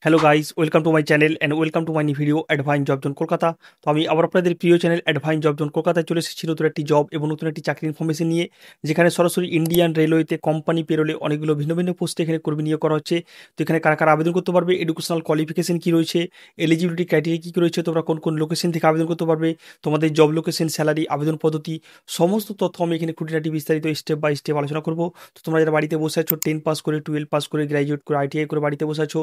Hello guys, welcome to my channel and welcome to my new video অ্যাডভাইন job zone Kolkata. তো আমি আবার আপনাদের প্রিয় চ্যানেল অ্যাডভাইন জব জোন কলকাতায় চলে এসেছি নতুন একটি জব এবং নতুন একটি চাকরির ইনফরমেশন নিয়ে, যেখানে সরাসরি ইন্ডিয়ান রেলওয়েতে কোম্পানি পেরোলে অনেকগুলো ভিন্ন ভিন্ন পোস্টে এখানে কর্মী নিয়োগ করা হচ্ছে। তো এখানে কারা কারা আবেদন করতে পারবে, এডুকেশনাল কোয়ালিফিকেশন কী রয়েছে, এলিজিবিলিটি ক্রাইটেরিয়া কী কী রয়েছে, তোমরা কোন কোন লোকেশন থেকে আবেদন করতে পারবে, তোমাদের জব লোকেশন, স্যালারি, আবেদন পদ্ধতি, সমস্ত তথ্য আমি এখানে খুঁটিনাটি বিস্তারিত স্টেপ বাই স্টেপ আলোচনা করবো। তো তোমরা যারা বাড়িতে বসে আছো, 10 পাস করে, 12 পাস করে, গ্র্যাজুয়েট করে, আইটিআই করে বাড়িতে বসে আছো,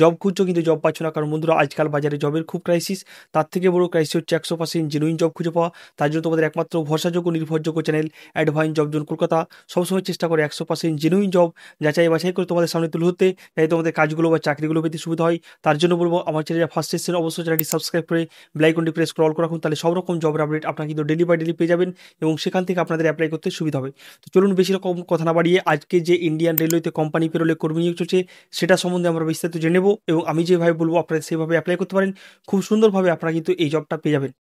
জব খুঁজছো কিন্তু জব পাচ্ছ না, কারণ বন্ধুরা আজকাল বাজারে জবের খুব ক্রাইসিস। তার থেকে বড় ক্রাইসিস হচ্ছে 100% জেনুইন জব খুঁজে পাওয়া। তার জন্য তোমাদের একমাত্র ভরসাযোগ্য নির্ভরযোগ্য চ্যানেল অ্যাডভাইন জব জোন কলকাতা সবসময় চেষ্টা করে 100% জেনুইন জব যাচাই বাছাই করে তোমাদের সামনে তুলে ধরতে, যাতে তোমাদের কাজগুলো বা চাকরিগুলো পেতে সুবিধা হয়। তার জন্য বলবো, আমার চ্যানেলে ফার্স্ট এসেছেন অবশ্যই চ্যানেলটি সাবস্ক্রাইব করে বেল আইকনটি প্রেস করে অল করে রাখুন, তাহলে সব রকম জবের আপডেট আপনারা কিন্তু ডেলি বাই ডেলি পেয়ে যাবেন এবং সেখান থেকে আপনাদের অ্যাপ্লাই করতে সুবিধা হবে। তো চলুন বেশি রকম কথা না বাড়িয়ে আজকে যে ইন্ডিয়ান রেলওয়েতে কোম্পানি পেরোলে কর্মী নিয়োগ চলছে সেটা সম্বন্ধে আমরা বিস্তারিত জেনে নেব, এবং আমি যেভাবে বলবো আপনারা সেভাবে অ্যাপ্লাই করতে পারেন। খুব সুন্দরভাবে আপনারা কিন্তু এই জবটা পেয়ে যাবেন।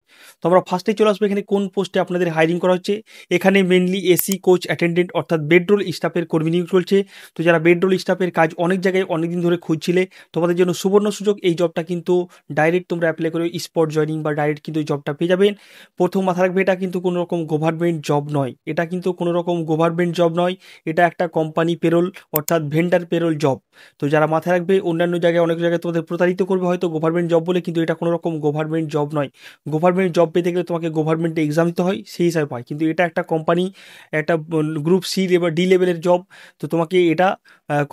তো আমরা ফার্স্টে চলে আসবো এখানে কোন পোস্টে আপনাদের হায়ারিং করা হচ্ছে। এখানে মেনলি এসি কোচ অ্যাটেন্ডেন্ট অর্থাৎ বেডরোল স্টাফের কর্মী নিয়োগ চলছে। তো যারা বেডরোল স্টাফের কাজ অনেক জায়গায় অনেক দিন ধরে খুঁজছিলে, তোমাদের জন্য সুবর্ণ সুযোগ। এই জবটা কিন্তু ডাইরেক্ট তোমরা অ্যাপ্লাই করে স্পট জয়নিং বা ডাইরেক্ট কিন্তু এই জবটা পেয়ে যাবেন। প্রথম মাথা রাখবে, এটা কিন্তু কোনো রকম গভর্নমেন্ট জব নয়, এটা কিন্তু কোনো রকম গভর্নমেন্ট জব নয়, এটা একটা কোম্পানি পেরোল অর্থাৎ ভেন্ডার পেরোল জব। তো যারা মাথায় রাখবে, অন্যান্য জায়গায় অনেক জায়গায় তোমাদের প্রতারিত করবে হয়তো গভর্নমেন্ট জব বলে, কিন্তু এটা কোনো রকম গভর্নমেন্ট জব নয়। গভর্নমেন্ট জব পেতে গেলে তোমাকে গভর্নমেন্টে এক্সাম দিতে হয়, সেই হিসাবে পায়, কিন্তু এটা একটা কোম্পানি, একটা গ্রুপ সি লেভেল ডি লেভেলের জব। তো তোমাকে এটা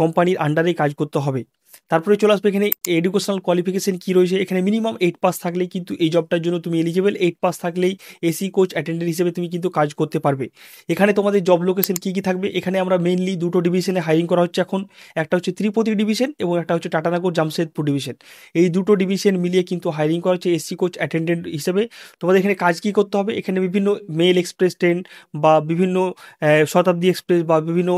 কোম্পানির আন্ডারেই কাজ করতে হবে। তারপরে চলে আসবে এখানে এডুকেশনাল কোয়ালিফিকেশন কী রয়েছে। এখানে মিনিমাম 8 পাস থাকলেই কিন্তু এই জবটার জন্য তুমি এলিজিবল। 8 পাস থাকলেই এসি কোচ অ্যাটেন্ডেন্ট হিসেবে তুমি কিন্তু কাজ করতে পারবে। এখানে তোমাদের জব লোকেশন কী কী থাকবে, এখানে আমরা মেইনলি দুটো ডিভিশনে হায়ারিং করা হচ্ছে এখন। একটা হচ্ছে ত্রিপতি ডিভিশন এবং একটা হচ্ছে টাটানগর জামশেদপুর ডিভিশন। এই দুটো ডিভিশন মিলিয়ে কিন্তু হায়ারিং করা হচ্ছে এসি কোচ অ্যাটেন্ডেন্ট হিসেবে। তোমাদের এখানে কাজ কী করতে হবে, এখানে বিভিন্ন মেল এক্সপ্রেস ট্রেন বা বিভিন্ন শতাব্দী এক্সপ্রেস বা বিভিন্ন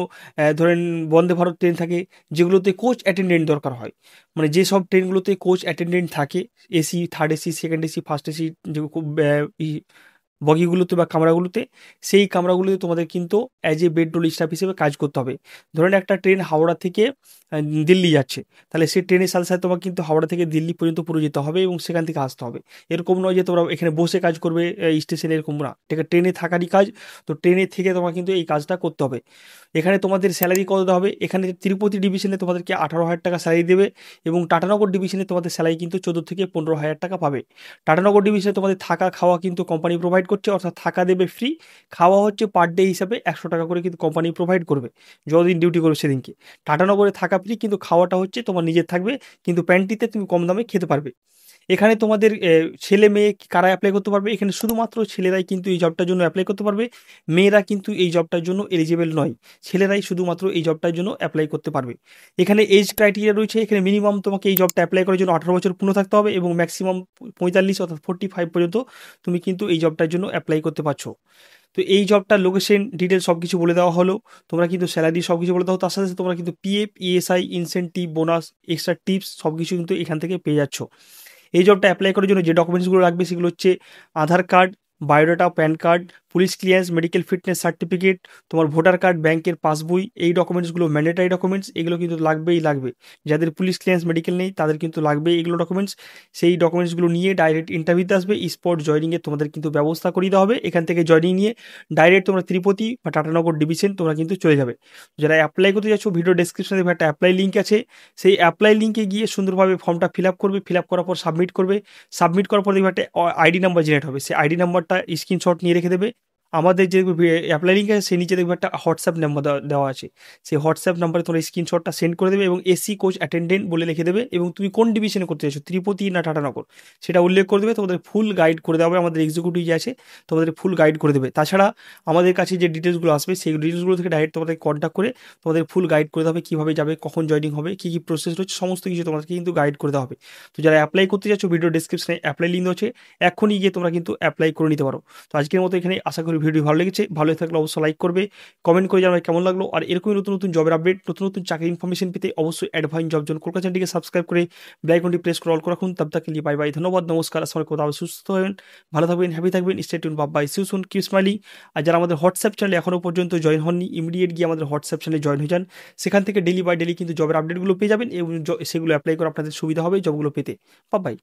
ধরেন বন্দে ভারত ট্রেন থাকে, যেগুলোতে কোচ অ্যাটেন্ডেন্ট দরকার হয়। মানে যেসব ট্রেনগুলোতে কোচ অ্যাটেন্ডেন্ট থাকে, AC, third AC, second AC, first AC, যে খুব বগিগুলোতে বা কামরাগুলোতে, সেই কামরাগুলোতে তোমাদের কিন্তু as a bed roll staff হিসেবে কাজ করতে হবে। ধরেন একটা ট্রেন হাওড়া থেকে দিল্লি যাচ্ছে, তাহলে সেই ট্রেনের সাথে সাথে তোমাকে কিন্তু হাওড়া থেকে দিল্লি পর্যন্ত পুরো যেতে হবে এবং সেখান থেকে আসতে হবে। এরকম নয় যে তোমরা এখানে বসে কাজ করবে স্টেশনে, এরকম না, ঠিক আছে, ট্রেনে থাকারই কাজ। তো ট্রেনে থেকে তোমার কিন্তু এই কাজটা করতে হবে। এখানে তোমাদের স্যালারি কত দেওয়া হবে, এখানে তিরুপতি ডিভিশনে তোমাদেরকে 18,000 টাকা স্যালারি দেবে এবং টাটানগর ডিভিশনে তোমাদের স্যালারি কিন্তু 14 থেকে 15,000 টাকা পাবে। টাটানগর ডিভিশনে তোমাদের থাকা খাওয়া কিন্তু কোম্পানি প্রোভাইড করছে, অর্থাৎ থাকা দেবে ফ্রি, খাওয়া হচ্ছে পার ডে হিসাবে 100 টাকা করে কিন্তু কোম্পানি প্রোভাইড করবে যতদিন ডিউটি করবে সেদিনকে। টাটানগরে থাকা ফ্রি, কিন্তু খাওয়াটা হচ্ছে তোমার নিজের থাকবে, কিন্তু প্যান্টিতে তুমি কম দামে খেতে পারবে। এখানে তোমাদের ছেলে মেয়ে কারা অ্যাপ্লাই করতে পারবে, এখানে শুধুমাত্র ছেলেরাই কিন্তু এই জবটার জন্য অ্যাপ্লাই করতে পারবে, মেয়েরা কিন্তু এই জবটার জন্য এলিজিবল নয়। ছেলেরাই শুধুমাত্র এই জবটার জন্য অ্যাপ্লাই করতে পারবে। এখানে এজ ক্রাইটেরিয়া রয়েছে, এখানে মিনিমাম তোমাকে এই জবটা অ্যাপ্লাই করার জন্য 18 বছর পূর্ণ থাকতে হবে এবং ম্যাক্সিমাম 45 অর্থাৎ 45 পর্যন্ত তুমি কিন্তু এই জবটার জন্য অ্যাপ্লাই করতে পারছো। তো এই জবটার লোকেশন ডিটেলস সব কিছু বলে দেওয়া হলো, তোমরা কিন্তু স্যালারি সব কিছু বলে দাও, তার সাথে সাথে তোমরা কিন্তু PF, ESI, incentive, bonus, extra tips সব কিছু কিন্তু এখান থেকে পেয়ে যাচ্ছ। এই জবটা অ্যাপ্লাই করার জন্য যে ডকুমেন্টসগুলো লাগবে সেগুলো হচ্ছে Aadhaar card, biodata, PAN card, police clearance, medical fitness certificate, তোমার ভোটার কার্ড, ব্যাংকের পাসবই। এই ডকুমেন্টসগুলো ম্যান্ডেটারি ডকুমেন্টস, এগুলো কিন্তু লাগবেই লাগবে। যাদের পুলিশ ক্লিয়ারেন্স, মেডিকেল নেই তাদের কিন্তু লাগবে এগুলো ডকুমেন্টস। সেই ডকুমেন্টসগুলো নিয়ে ডাইরেক্ট ইন্টারভিউতে আসবে, স্পট জয়নিংয়ে তোমাদের কিন্তু ব্যবস্থা করে দেওয়া হবে। এখান থেকে জয়নিং নিয়ে ডাইরেক্ট তোমরা ত্রিপতি বা টাটানগর ডিভিশন তোমরা কিন্তু চলে যাবে। যারা অ্যাপ্লাই করতে যাচ্ছ, ভিডিও ডেসক্রিপশনে একটা অ্যাপ্লাই লিঙ্ক আছে, সেই অ্যাপ্লাই লিঙ্কে গিয়ে সুন্দরভাবে ফর্মটা ফিল আপ করবে, ফিল আপ করার পর সাবমিট করবে। সাবমিট করার পর দেখবে একটা আইডি নাম্বার জেনারেট হবে, সেই আইডি নাম্বারটা স্ক্রিনশট নিয়ে রেখে দেবে। আমাদের যে অ্যাপ্লাই লিঙ্ক আছে সেই নিচে দেখবে একটা হোয়াটসঅ্যাপ নাম্বার দেওয়া আছে, সেই হোয়াটসঅ্যাপ নাম্বারে তোমরা স্ক্রিনশটটা সেন্ড করে দেবে এবং এসি কোচ অ্যাটেন্ডেন্ট বলে লিখে দেবে এবং তুমি কোন ডিভিশনে করতে চাইছো, ত্রিপতি না টাটানগর, সেটা উল্লেখ করে দেবে। তোমাদের ফুল গাইড করে দেওয়া হবে, আমাদের এক্সিকিউটিভ যে আছে তোমাদের ফুল গাইড করে দেবে। তাছাড়া আমাদের কাছে যে ডিটেলসগুলো আসবে সেই ডিটেলসগুলো থেকে ডাইরেক্ট তোমাদের কন্ট্যাক্ট করে তোমাদের ফুল গাইড করে দেওয়া হবে, কীভাবে যাবে, কখন জয়নিং হবে, কী কী প্রসেস রয়েছে, সমস্ত কিছু তোমাদেরকে কিন্তু গাইড করে দেওয়া হবে। তো যারা অ্যাপ্লাই করতে যাচ্ছ, ভিডিও ডিসক্রিপশনে অ্যাপ্লাই লিঙ্ক আছে, এখনই গিয়ে তোমরা কিন্তু অ্যাপ্লাই করে নিতে পারো। তো আজকের মতো এখানে আশা করি করি ভিডিও ভালো লেগেছে। ভালো থাকলে অবশ্যই লাইক করবে, কমেন্ট করে জানাবে কেমন লাগলো। আর এরকমই নতুন নতুন জবের আপডেট, নতুন নতুন চাকরির ইনফরমেশন পেতে অবশ্যই অ্যাডভাইন জব জোন কলকাতা চ্যানেলটিকে সাবস্ক্রাইব করে বেল আইকনটি প্রেস করে অল করে রাখুন। তব তক के लिए বাই বাই, ধন্যবাদ, নমস্কার, আসসালামু আলাইকুম। তাহলে সুস্থ থাকবেন, ভালো থাকবেন, হ্যাপি থাকবেন, stay tune, bye bye, see you soon, keep smiling. আর যারা আমাদের হোয়াটসঅ্যাপ চ্যানেলে এখনও পর্যন্ত জয়েন হননি, ইমিডিয়েট গিয়ে আমাদের হোয়াটসঅ্যাপ চ্যানেলে জয়েন হয়ে যান। সেখান থেকে ডেলি বাই ডেলি কিন্তু জবের আপডেটগুলো পেয়ে যাবেন এবং সেগুলো অ্যাপ্লাই করে আপনাদের সুবিধা হবে জবগুলো পেতে। Bye bye.